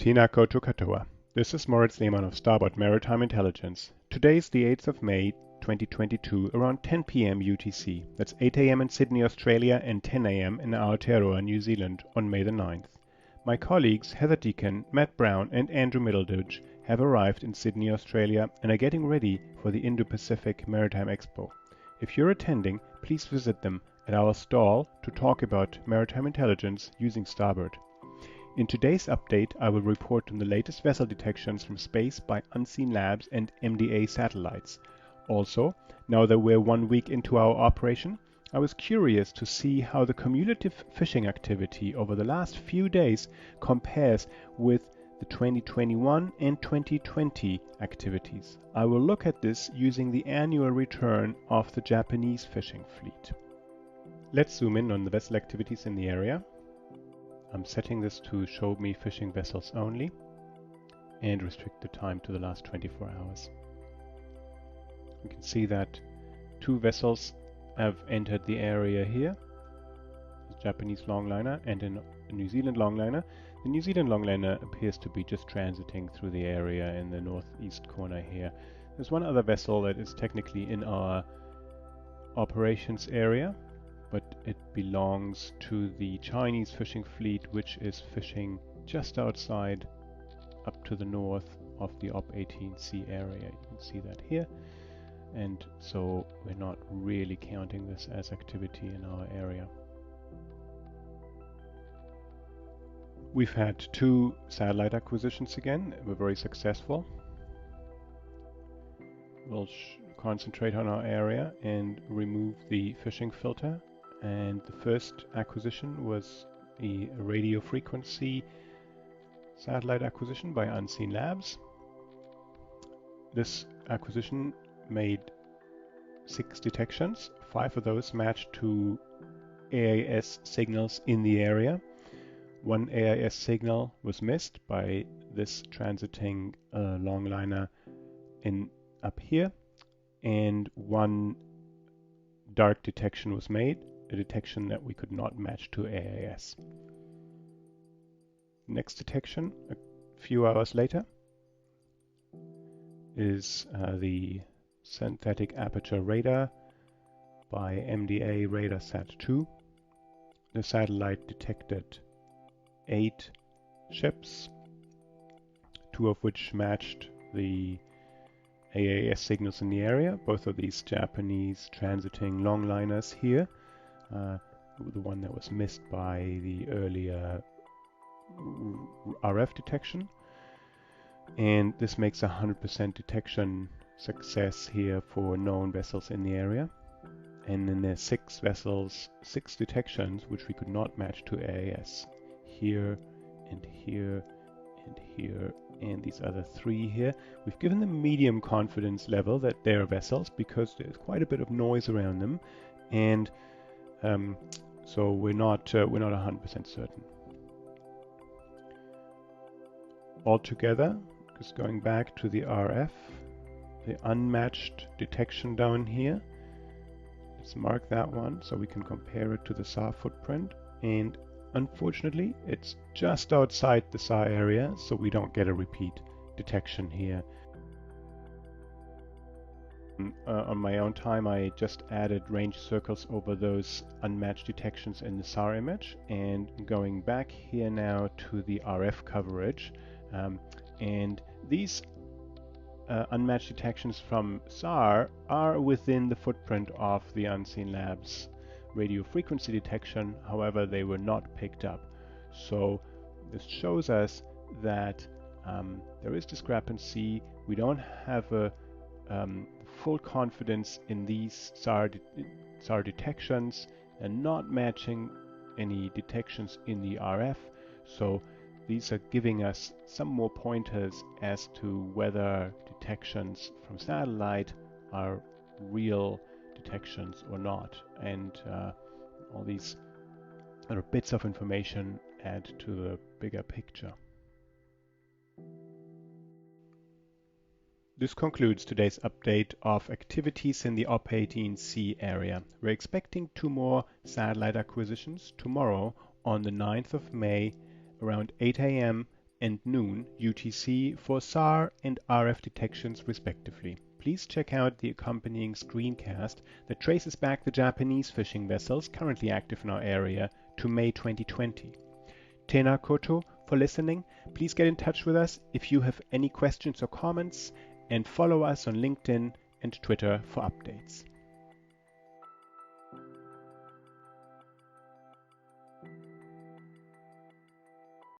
Tina Koto Katoa. This is Moritz Lehmann of Starboard Maritime Intelligence. Today is the 8th of May 2022 around 10 p.m. UTC. That's 8 a.m. in Sydney, Australia and 10 a.m. in Aotearoa, New Zealand on May the 9th. My colleagues Heather Deacon, Matt Brown and Andrew Middleditch have arrived in Sydney, Australia and are getting ready for the Indo-Pacific Maritime Expo. If you're attending, please visit them at our stall to talk about maritime intelligence using Starboard. In today's update, I will report on the latest vessel detections from space by Unseenlabs and MDA satellites. Also, now that we're 1 week into our operation, I was curious to see how the cumulative fishing activity over the last few days compares with the 2021 and 2020 activities. I will look at this using the annual return of the Japanese fishing fleet. Let's zoom in on the vessel activities in the area. I'm setting this to show me fishing vessels only and restrict the time to the last 24 hours. You can see that 2 vessels have entered the area here, a Japanese longliner and a New Zealand longliner. The New Zealand longliner appears to be just transiting through the area in the northeast corner here. There's one other vessel that is technically in our operations area, but it belongs to the Chinese fishing fleet, which is fishing just outside up to the north of the Op18C area. You can see that here. And so we're not really counting this as activity in our area. We've had 2 satellite acquisitions again. We're very successful. We'll concentrate on our area and remove the fishing filter. And the first acquisition was a radio frequency satellite acquisition by Unseenlabs. This acquisition made 6 detections. 5 of those matched to AIS signals in the area. 1 AIS signal was missed by this transiting longliner up here, and 1 dark detection was made, a detection that we could not match to AIS. Next detection, a few hours later, is the synthetic aperture radar by MDA radar Sat-2. The satellite detected 8 ships, 2 of which matched the AIS signals in the area. Both of these Japanese transiting longliners here. The one that was missed by the earlier RF detection. And this makes 100% detection success here for known vessels in the area. And then there's 6 vessels, 6 detections which we could not match to AIS. Here and here and here and these other 3 here. We've given them medium confidence level that they're vessels because there's quite a bit of noise around them, and so we're not 100% certain. Altogether, just going back to the RF, the unmatched detection down here, let's mark that one so we can compare it to the SAR footprint, and unfortunately it's just outside the SAR area, so we don't get a repeat detection here. On my own time, I just added range circles over those unmatched detections in the SAR image, and going back here now to the RF coverage, and these unmatched detections from SAR are within the footprint of the Unseenlabs radio frequency detection. However, they were not picked up. So this shows us that there is discrepancy. We don't have a full confidence in these SAR detections and not matching any detections in the RF. So these are giving us some more pointers as to whether detections from satellite are real detections or not, and all these other bits of information add to the bigger picture. This concludes today's update of activities in the Op18C area. We're expecting 2 more satellite acquisitions tomorrow on the 9th of May around 8 a.m. and noon UTC for SAR and RF detections respectively. Please check out the accompanying screencast that traces back the Japanese fishing vessels currently active in our area to May 2020. Tena koto for listening. Please get in touch with us if you have any questions or comments, and follow us on LinkedIn and Twitter for updates.